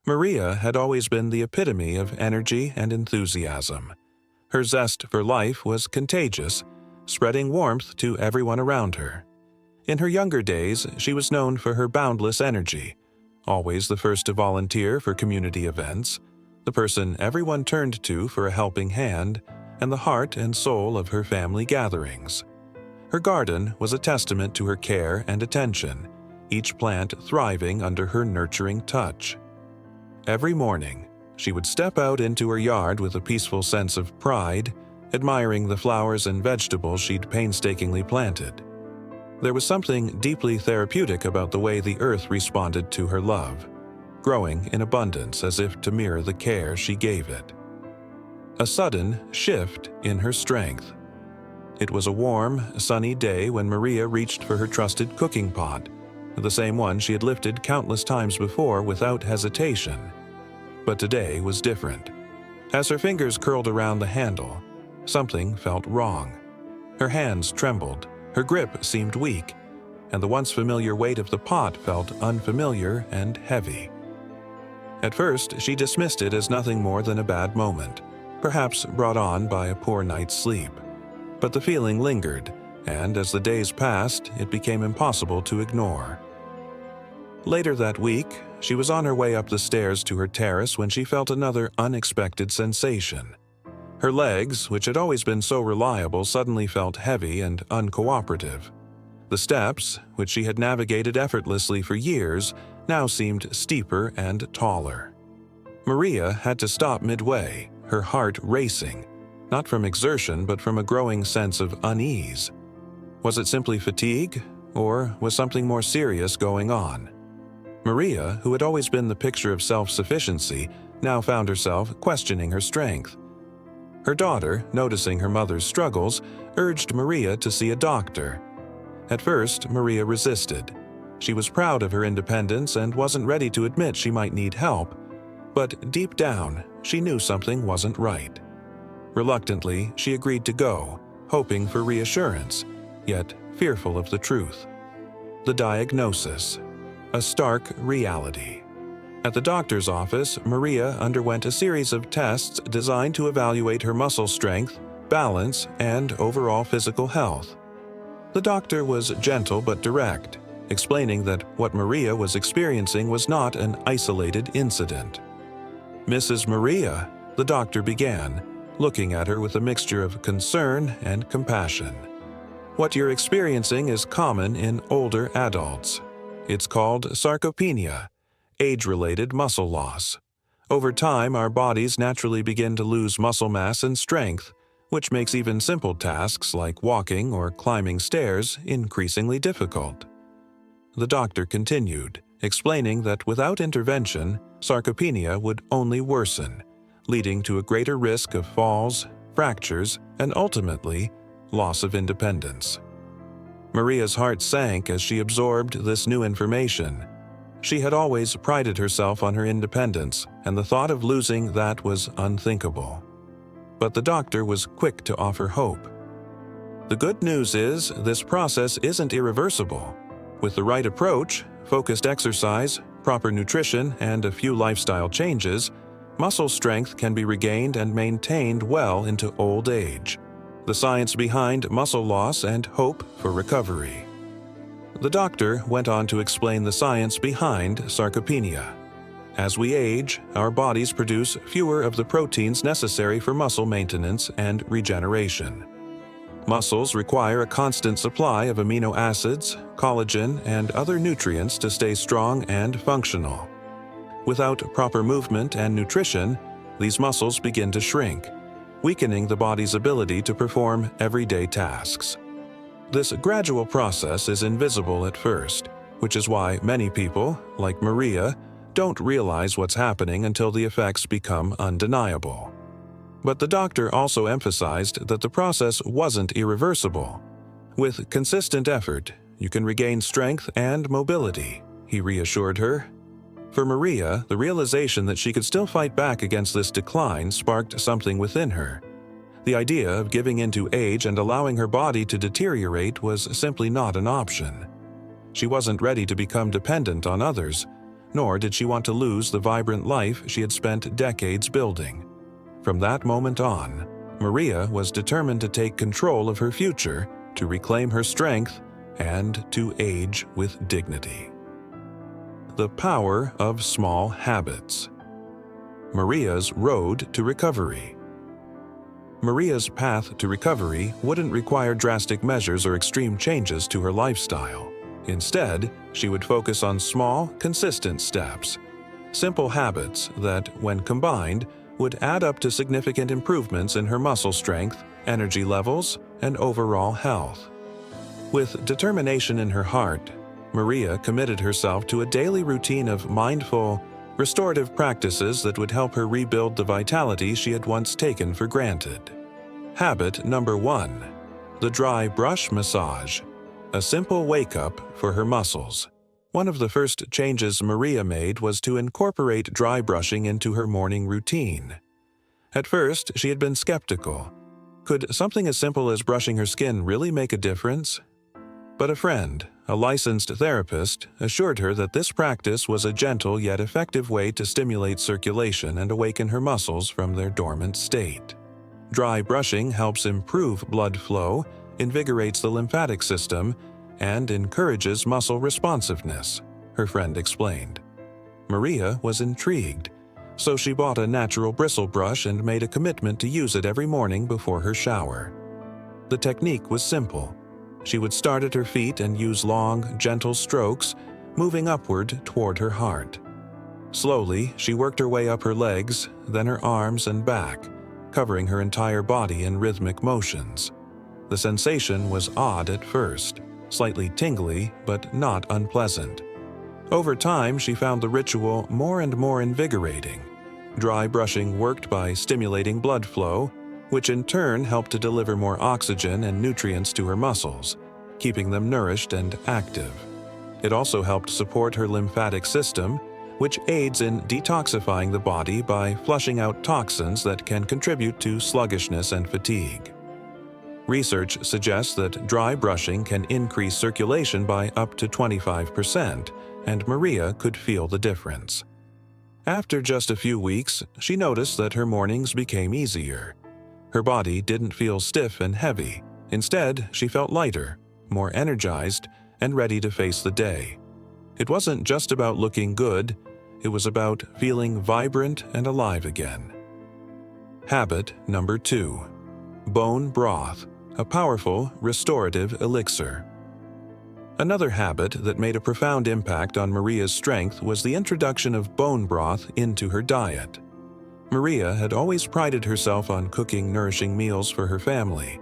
Maria had always been the epitome of energy and enthusiasm. Her zest for life was contagious, spreading warmth to everyone around her. In her younger days, she was known for her boundless energy, always the first to volunteer for community events, the person everyone turned to for a helping hand, and the heart and soul of her family gatherings. Her garden was a testament to her care and attention, each plant thriving under her nurturing touch. Every morning, she would step out into her yard with a peaceful sense of pride, admiring the flowers and vegetables she'd painstakingly planted. There was something deeply therapeutic about the way the earth responded to her love, growing in abundance as if to mirror the care she gave it. A sudden shift in her strength. It was a warm, sunny day when Maria reached for her trusted cooking pot, the same one she had lifted countless times before without hesitation. But today was different. As her fingers curled around the handle, something felt wrong. Her hands trembled, her grip seemed weak, and the once familiar weight of the pot felt unfamiliar and heavy. At first, she dismissed it as nothing more than a bad moment, perhaps brought on by a poor night's sleep. But the feeling lingered, and as the days passed, it became impossible to ignore. Later that week, she was on her way up the stairs to her terrace when she felt another unexpected sensation. Her legs, which had always been so reliable, suddenly felt heavy and uncooperative. The steps, which she had navigated effortlessly for years, now seemed steeper and taller. Maria had to stop midway, her heart racing, not from exertion but from a growing sense of unease. Was it simply fatigue, or was something more serious going on? Maria, who had always been the picture of self-sufficiency, now found herself questioning her strength. Her daughter, noticing her mother's struggles, urged Maria to see a doctor. At first, Maria resisted. She was proud of her independence and wasn't ready to admit she might need help, but deep down, she knew something wasn't right. Reluctantly, she agreed to go, hoping for reassurance, yet fearful of the truth. The diagnosis: a stark reality. At the doctor's office, Maria underwent a series of tests designed to evaluate her muscle strength, balance, and overall physical health. The doctor was gentle but direct, explaining that what Maria was experiencing was not an isolated incident. "Mrs. Maria," the doctor began, looking at her with a mixture of concern and compassion. "What you're experiencing is common in older adults. It's called sarcopenia, age-related muscle loss. Over time, our bodies naturally begin to lose muscle mass and strength, which makes even simple tasks like walking or climbing stairs increasingly difficult." The doctor continued, explaining that without intervention, sarcopenia would only worsen, leading to a greater risk of falls, fractures, and ultimately, loss of independence. Maria's heart sank as she absorbed this new information. She had always prided herself on her independence, and the thought of losing that was unthinkable. But the doctor was quick to offer hope. "The good news is this process isn't irreversible. With the right approach, focused exercise, proper nutrition, and a few lifestyle changes, muscle strength can be regained and maintained well into old age. The science behind muscle loss and hope for recovery." The doctor went on to explain the science behind sarcopenia. As we age, our bodies produce fewer of the proteins necessary for muscle maintenance and regeneration. Muscles require a constant supply of amino acids, collagen, and other nutrients to stay strong and functional. Without proper movement and nutrition, these muscles begin to shrink, weakening the body's ability to perform everyday tasks. This gradual process is invisible at first, which is why many people, like Maria, don't realize what's happening until the effects become undeniable. But the doctor also emphasized that the process wasn't irreversible. "With consistent effort, you can regain strength and mobility," he reassured her. For Maria, the realization that she could still fight back against this decline sparked something within her. The idea of giving in to age and allowing her body to deteriorate was simply not an option. She wasn't ready to become dependent on others, nor did she want to lose the vibrant life she had spent decades building. From that moment on, Maria was determined to take control of her future, to reclaim her strength, and to age with dignity. The power of small habits. Maria's road to recovery. Maria's path to recovery wouldn't require drastic measures or extreme changes to her lifestyle. Instead, she would focus on small, consistent steps, simple habits that, when combined, would add up to significant improvements in her muscle strength, energy levels, and overall health. With determination in her heart, Maria committed herself to a daily routine of mindful, restorative practices that would help her rebuild the vitality she had once taken for granted. Habit number 1: the dry brush massage, a simple wake-up for her muscles. One of the first changes Maria made was to incorporate dry brushing into her morning routine. At first, she had been skeptical. Could something as simple as brushing her skin really make a difference? But a friend, a licensed therapist, assured her that this practice was a gentle yet effective way to stimulate circulation and awaken her muscles from their dormant state. Dry brushing helps improve blood flow, invigorates the lymphatic system, and encourages muscle responsiveness, her friend explained. Maria was intrigued, so she bought a natural bristle brush and made a commitment to use it every morning before her shower. The technique was simple. She would start at her feet and use long, gentle strokes, moving upward toward her heart. Slowly, she worked her way up her legs, then her arms and back, covering her entire body in rhythmic motions. The sensation was odd at first, slightly tingly, but not unpleasant. Over time, she found the ritual more and more invigorating. Dry brushing worked by stimulating blood flow, which in turn helped to deliver more oxygen and nutrients to her muscles, keeping them nourished and active. It also helped support her lymphatic system, which aids in detoxifying the body by flushing out toxins that can contribute to sluggishness and fatigue. Research suggests that dry brushing can increase circulation by up to 25%, and Maria could feel the difference. After just a few weeks, she noticed that her mornings became easier. Her body didn't feel stiff and heavy. Instead, she felt lighter, more energized, and ready to face the day. It wasn't just about looking good, it was about feeling vibrant and alive again. Habit number 2: bone broth, a powerful, restorative elixir. Another habit that made a profound impact on Maria's strength was the introduction of bone broth into her diet. Maria had always prided herself on cooking nourishing meals for her family,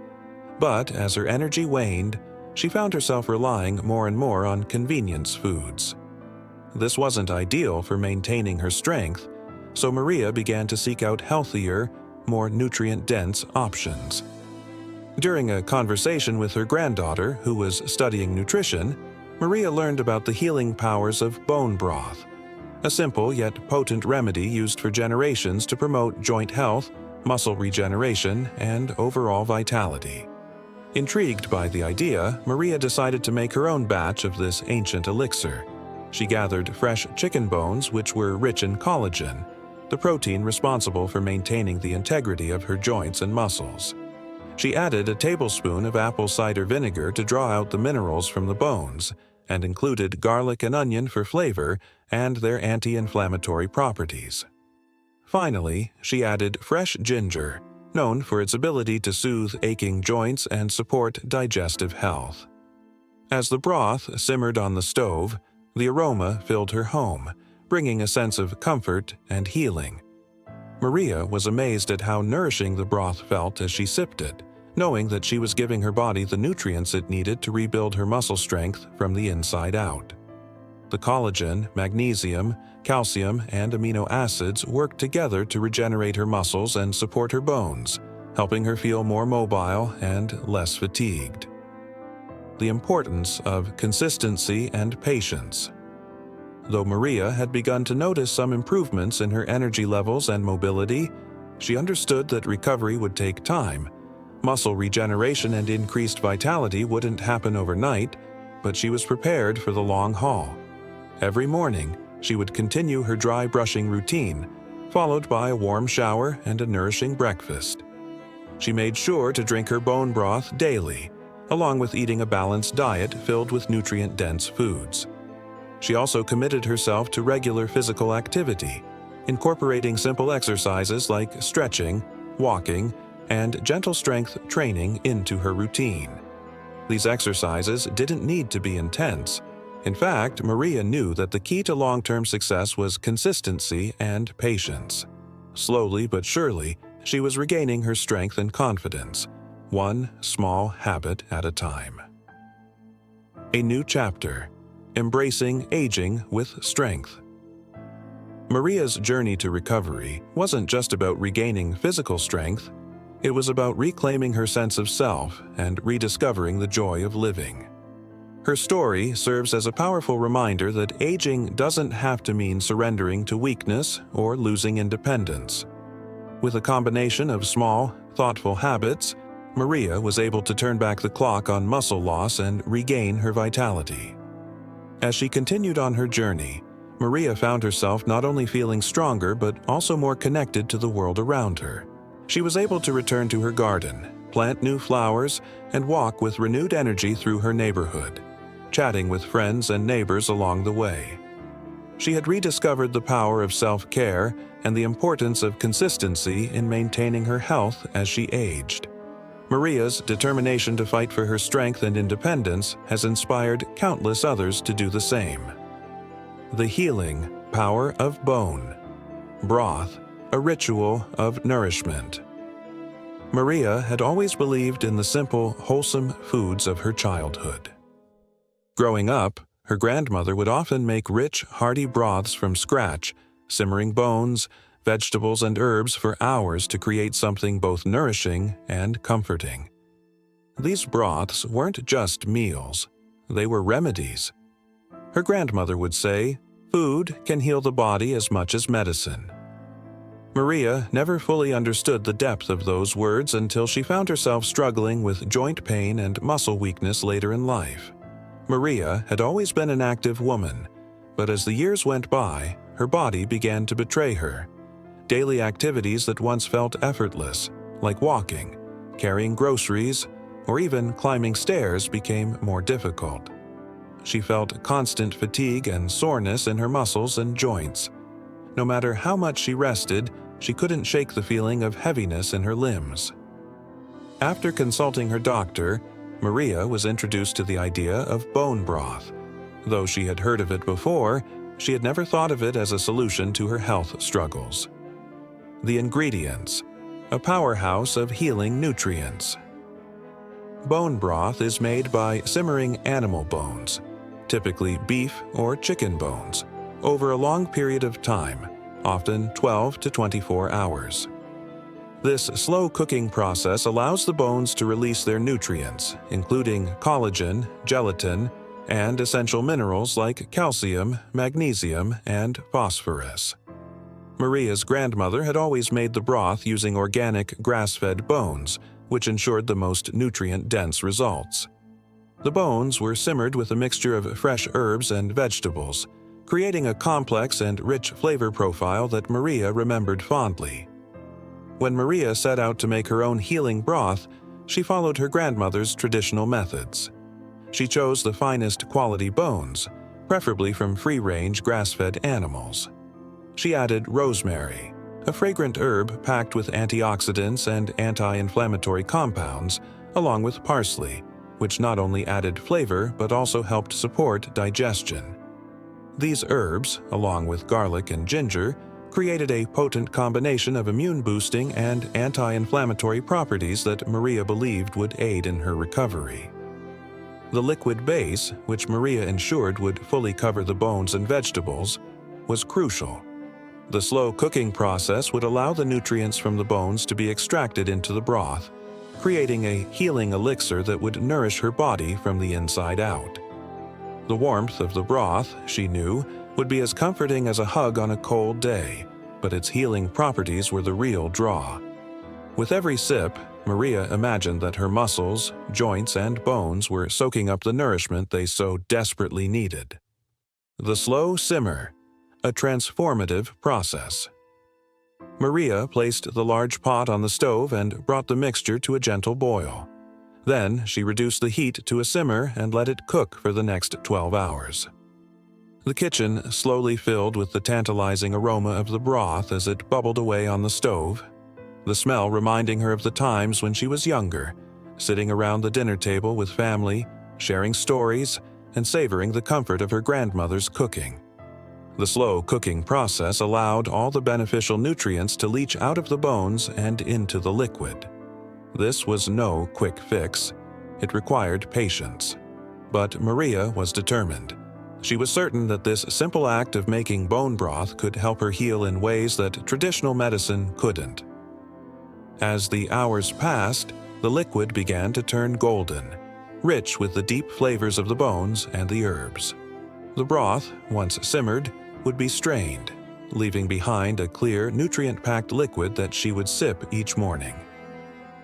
but as her energy waned, she found herself relying more and more on convenience foods. This wasn't ideal for maintaining her strength, so Maria began to seek out healthier, more nutrient-dense options. During a conversation with her granddaughter, who was studying nutrition, Maria learned about the healing powers of bone broth, a simple yet potent remedy used for generations to promote joint health, muscle regeneration, and overall vitality. Intrigued by the idea, Maria decided to make her own batch of this ancient elixir. She gathered fresh chicken bones, which were rich in collagen, the protein responsible for maintaining the integrity of her joints and muscles. She added a tablespoon of apple cider vinegar to draw out the minerals from the bones, and included garlic and onion for flavor and their anti-inflammatory properties. Finally, she added fresh ginger, known for its ability to soothe aching joints and support digestive health. As the broth simmered on the stove, the aroma filled her home, bringing a sense of comfort and healing. Maria was amazed at how nourishing the broth felt as she sipped it, knowing that she was giving her body the nutrients it needed to rebuild her muscle strength from the inside out. The collagen, magnesium, calcium, and amino acids worked together to regenerate her muscles and support her bones, helping her feel more mobile and less fatigued. The importance of consistency and patience. Though Maria had begun to notice some improvements in her energy levels and mobility, she understood that recovery would take time. Muscle regeneration and increased vitality wouldn't happen overnight, but she was prepared for the long haul. Every morning, She would continue her dry brushing routine, followed by a warm shower and a nourishing breakfast. She made sure to drink her bone broth daily, along with eating a balanced diet filled with nutrient-dense foods. She also committed herself to regular physical activity, incorporating simple exercises like stretching, walking, and gentle strength training into her routine. These exercises didn't need to be intense. In fact, Maria knew that the key to long-term success was consistency and patience. Slowly but surely, she was regaining her strength and confidence, one small habit at a time. A new chapter: embracing aging with strength. Maria's journey to recovery wasn't just about regaining physical strength. It was about reclaiming her sense of self and rediscovering the joy of living. Her story serves as a powerful reminder that aging doesn't have to mean surrendering to weakness or losing independence. With a combination of small, thoughtful habits, Maria was able to turn back the clock on muscle loss and regain her vitality. As she continued on her journey, Maria found herself not only feeling stronger but also more connected to the world around her. She was able to return to her garden, plant new flowers, and walk with renewed energy through her neighborhood, chatting with friends and neighbors along the way. She had rediscovered the power of self-care and the importance of consistency in maintaining her health as she aged. Maria's determination to fight for her strength and independence has inspired countless others to do the same. The healing power of bone broth, a ritual of nourishment. Maria had always believed in the simple, wholesome foods of her childhood. Growing up, her grandmother would often make rich, hearty broths from scratch, simmering bones, vegetables, and herbs for hours to create something both nourishing and comforting. These broths weren't just meals, they were remedies. Her grandmother would say, "Food can heal the body as much as medicine." Maria never fully understood the depth of those words until she found herself struggling with joint pain and muscle weakness later in life. Maria had always been an active woman, but as the years went by, her body began to betray her. Daily activities that once felt effortless, like walking, carrying groceries, or even climbing stairs, became more difficult. She felt constant fatigue and soreness in her muscles and joints. No matter how much she rested, she couldn't shake the feeling of heaviness in her limbs. After consulting her doctor, Maria was introduced to the idea of bone broth. Though she had heard of it before, she had never thought of it as a solution to her health struggles. The ingredients: a powerhouse of healing nutrients. Bone broth is made by simmering animal bones, typically beef or chicken bones, over a long period of time, often 12 to 24 hours. This slow cooking process allows the bones to release their nutrients, including collagen, gelatin, and essential minerals like calcium, magnesium, and phosphorus. Maria's grandmother had always made the broth using organic grass-fed bones, which ensured the most nutrient-dense results. The bones were simmered with a mixture of fresh herbs and vegetables, creating a complex and rich flavor profile that Maria remembered fondly. When Maria set out to make her own healing broth, she followed her grandmother's traditional methods. She chose the finest quality bones, preferably from free-range grass-fed animals. She added rosemary, a fragrant herb packed with antioxidants and anti-inflammatory compounds, along with parsley, which not only added flavor but also helped support digestion. These herbs, along with garlic and ginger, created a potent combination of immune-boosting and anti-inflammatory properties that Maria believed would aid in her recovery. The liquid base, which Maria ensured would fully cover the bones and vegetables, was crucial. The slow cooking process would allow the nutrients from the bones to be extracted into the broth, creating a healing elixir that would nourish her body from the inside out. The warmth of the broth, she knew, would be as comforting as a hug on a cold day, but its healing properties were the real draw. With every sip, Maria imagined that her muscles, joints, and bones were soaking up the nourishment they so desperately needed. The slow simmer, a transformative process. Maria placed the large pot on the stove and brought the mixture to a gentle boil. Then she reduced the heat to a simmer and let it cook for the next 12 hours. The kitchen slowly filled with the tantalizing aroma of the broth as it bubbled away on the stove, the smell reminding her of the times when she was younger, sitting around the dinner table with family, sharing stories, and savoring the comfort of her grandmother's cooking. The slow cooking process allowed all the beneficial nutrients to leach out of the bones and into the liquid. This was no quick fix. It required patience. But Maria was determined. She was certain that this simple act of making bone broth could help her heal in ways that traditional medicine couldn't. As the hours passed, the liquid began to turn golden, rich with the deep flavors of the bones and the herbs. The broth, once simmered, would be strained, leaving behind a clear, nutrient-packed liquid that she would sip each morning.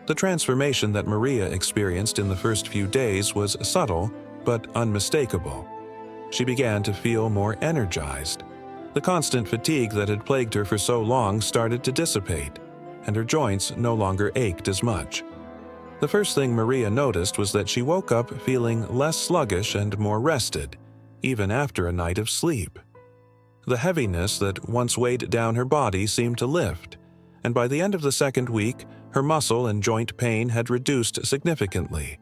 The transformation that Maria experienced in the first few days was subtle but unmistakable. She began to feel more energized. The constant fatigue that had plagued her for so long started to dissipate, and her joints no longer ached as much. The first thing Maria noticed was that she woke up feeling less sluggish and more rested, even after a night of sleep. The heaviness that once weighed down her body seemed to lift, and by the end of the second week, her muscle and joint pain had reduced significantly.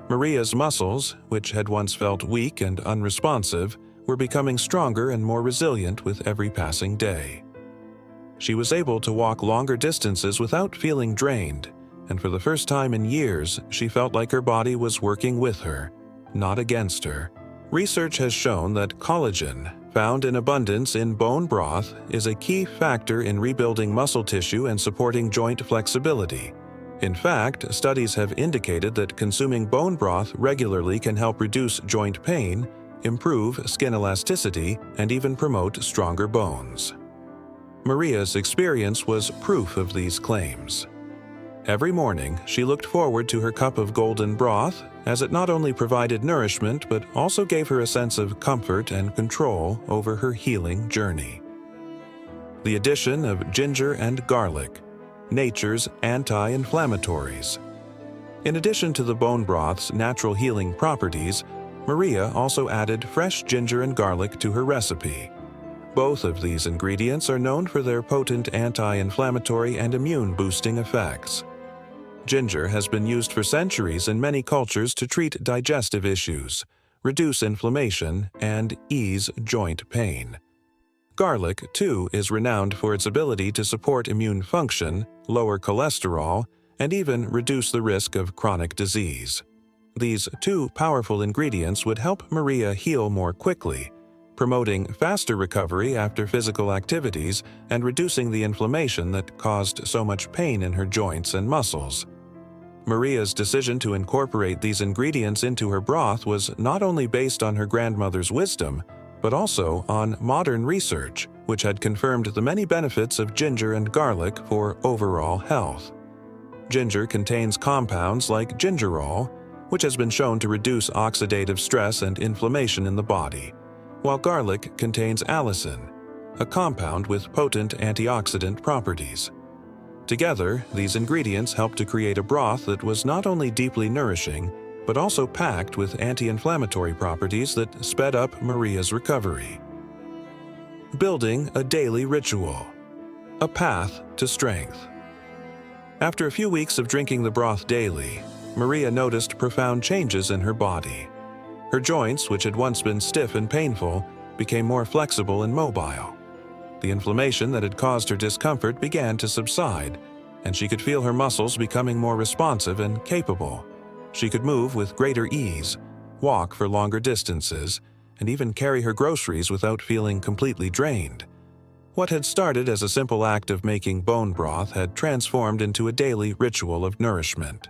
Maria's muscles, which had once felt weak and unresponsive, were becoming stronger and more resilient with every passing day. She was able to walk longer distances without feeling drained, and for the first time in years, she felt like her body was working with her, not against her. Research has shown that collagen, found in abundance in bone broth, is a key factor in rebuilding muscle tissue and supporting joint flexibility. In fact, studies have indicated that consuming bone broth regularly can help reduce joint pain, improve skin elasticity, and even promote stronger bones. Maria's experience was proof of these claims. Every morning, she looked forward to her cup of golden broth, as it not only provided nourishment but also gave her a sense of comfort and control over her healing journey. The addition of ginger and garlic, nature's anti-inflammatories. In addition to the bone broth's natural healing properties, Maria also added fresh ginger and garlic to her recipe. Both of these ingredients are known for their potent anti-inflammatory and immune-boosting effects. Ginger has been used for centuries in many cultures to treat digestive issues, reduce inflammation, and ease joint pain. Garlic, too, is renowned for its ability to support immune function, lower cholesterol, and even reduce the risk of chronic disease. These two powerful ingredients would help Maria heal more quickly, promoting faster recovery after physical activities and reducing the inflammation that caused so much pain in her joints and muscles. Maria's decision to incorporate these ingredients into her broth was not only based on her grandmother's wisdom, but also on modern research, which had confirmed the many benefits of ginger and garlic for overall health. Ginger contains compounds like gingerol, which has been shown to reduce oxidative stress and inflammation in the body, while garlic contains allicin, a compound with potent antioxidant properties. Together, these ingredients helped to create a broth that was not only deeply nourishing, but also packed with anti-inflammatory properties that sped up Maria's recovery. Building a daily ritual. A path to strength. After a few weeks of drinking the broth daily, Maria noticed profound changes in her body. Her joints, which had once been stiff and painful, became more flexible and mobile. The inflammation that had caused her discomfort began to subside, and she could feel her muscles becoming more responsive and capable. She could move with greater ease, walk for longer distances, and even carry her groceries without feeling completely drained. What had started as a simple act of making bone broth had transformed into a daily ritual of nourishment.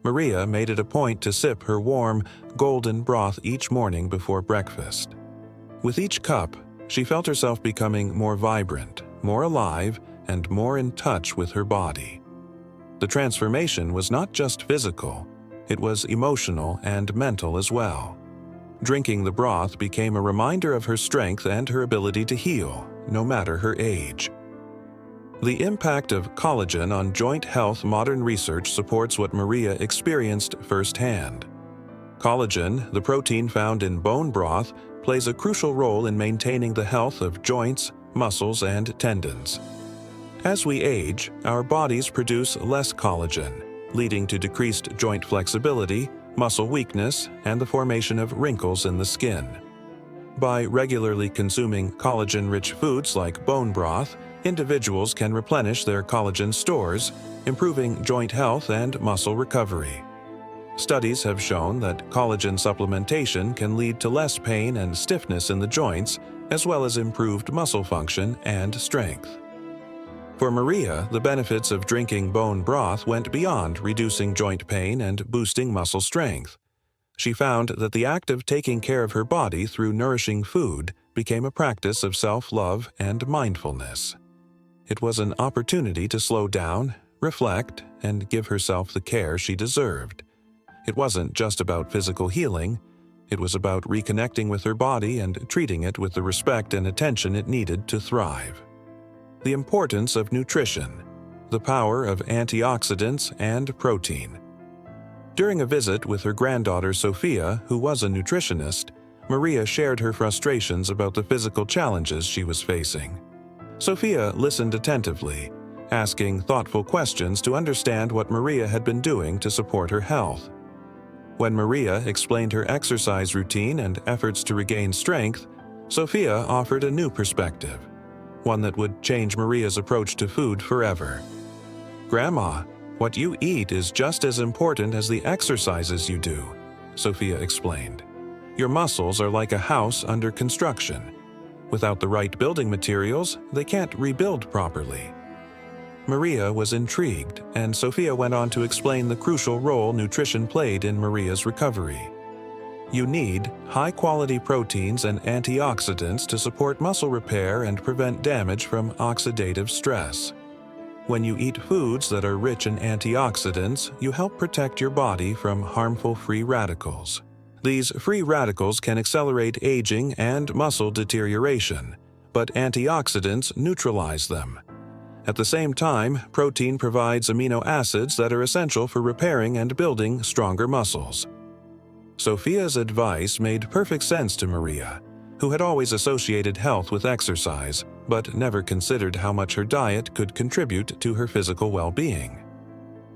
Maria made it a point to sip her warm, golden broth each morning before breakfast. With each cup, she felt herself becoming more vibrant, more alive, and more in touch with her body. The transformation was not just physical, it was emotional and mental as well. Drinking the broth became a reminder of her strength and her ability to heal, no matter her age. The impact of collagen on joint health. Modern research supports what Maria experienced firsthand. Collagen, the protein found in bone broth, plays a crucial role in maintaining the health of joints, muscles, and tendons. As we age, our bodies produce less collagen, leading to decreased joint flexibility, muscle weakness, and the formation of wrinkles in the skin. By regularly consuming collagen-rich foods like bone broth, individuals can replenish their collagen stores, improving joint health and muscle recovery. Studies have shown that collagen supplementation can lead to less pain and stiffness in the joints, as well as improved muscle function and strength. For Maria, the benefits of drinking bone broth went beyond reducing joint pain and boosting muscle strength. She found that the act of taking care of her body through nourishing food became a practice of self-love and mindfulness. It was an opportunity to slow down, reflect, and give herself the care she deserved. It wasn't just about physical healing. It was about reconnecting with her body and treating it with the respect and attention it needed to thrive. The importance of nutrition, the power of antioxidants and protein. During a visit with her granddaughter Sophia, who was a nutritionist, Maria shared her frustrations about the physical challenges she was facing. Sophia listened attentively, asking thoughtful questions to understand what Maria had been doing to support her health. When Maria explained her exercise routine and efforts to regain strength, Sophia offered a new perspective, one that would change Maria's approach to food forever. "Grandma, what you eat is just as important as the exercises you do," Sophia explained. "Your muscles are like a house under construction. Without the right building materials, they can't rebuild properly." Maria was intrigued, and Sophia went on to explain the crucial role nutrition played in Maria's recovery. You need high-quality proteins and antioxidants to support muscle repair and prevent damage from oxidative stress. When you eat foods that are rich in antioxidants, you help protect your body from harmful free radicals. These free radicals can accelerate aging and muscle deterioration, but antioxidants neutralize them. At the same time, protein provides amino acids that are essential for repairing and building stronger muscles. Sophia's advice made perfect sense to Maria, who had always associated health with exercise, but never considered how much her diet could contribute to her physical well-being.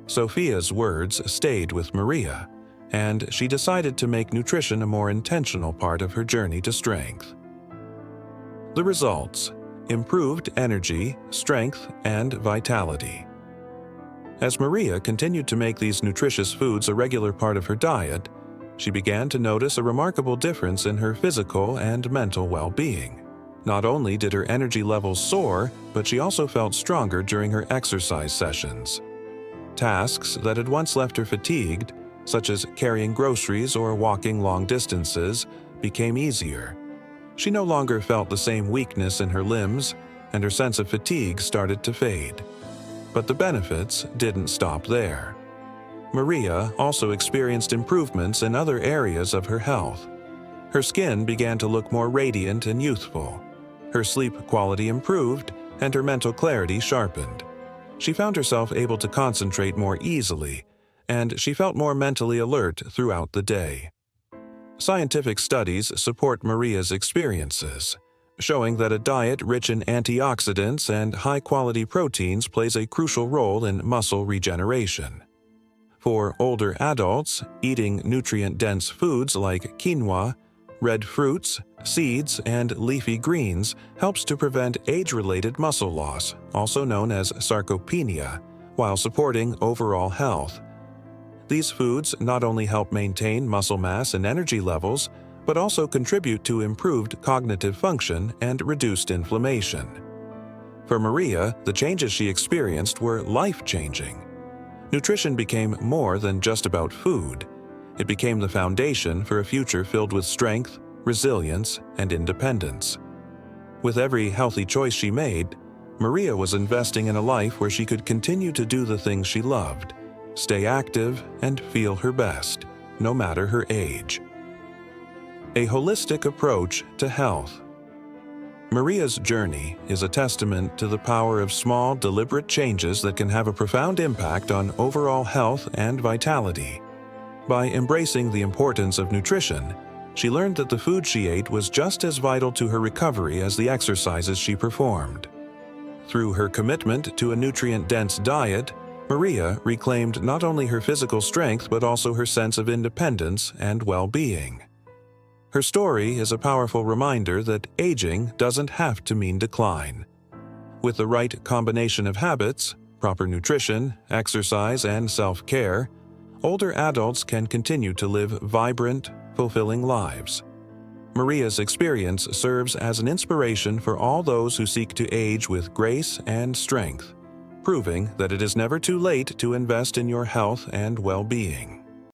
Sophia's words stayed with Maria, and she decided to make nutrition a more intentional part of her journey to strength. The results: improved energy, strength, and vitality. As Maria continued to make these nutritious foods a regular part of her diet, she began to notice a remarkable difference in her physical and mental well-being. Not only did her energy levels soar, but she also felt stronger during her exercise sessions. Tasks that had once left her fatigued, such as carrying groceries or walking long distances, became easier. She no longer felt the same weakness in her limbs, and her sense of fatigue started to fade. But the benefits didn't stop there. Maria also experienced improvements in other areas of her health. Her skin began to look more radiant and youthful. Her sleep quality improved, and her mental clarity sharpened. She found herself able to concentrate more easily, and she felt more mentally alert throughout the day. Scientific studies support Maria's experiences, showing that a diet rich in antioxidants and high-quality proteins plays a crucial role in muscle regeneration. For older adults, eating nutrient-dense foods like quinoa, red fruits, seeds, and leafy greens helps to prevent age-related muscle loss, also known as sarcopenia, while supporting overall health. These foods not only help maintain muscle mass and energy levels, but also contribute to improved cognitive function and reduced inflammation. For Maria, the changes she experienced were life-changing. Nutrition became more than just about food. It became the foundation for a future filled with strength, resilience, and independence. With every healthy choice she made, Maria was investing in a life where she could continue to do the things she loved, stay active, and feel her best, no matter her age. a holistic approach to health. Maria's journey is a testament to the power of small, deliberate changes that can have a profound impact on overall health and vitality. By embracing the importance of nutrition, she learned that the food she ate was just as vital to her recovery as the exercises she performed. Through her commitment to a nutrient-dense diet, Maria reclaimed not only her physical strength but also her sense of independence and well-being. Her story is a powerful reminder that aging doesn't have to mean decline. With the right combination of habits, proper nutrition, exercise, and self-care, older adults can continue to live vibrant, fulfilling lives. Maria's experience serves as an inspiration for all those who seek to age with grace and strength, proving that it is never too late to invest in your health and well-being.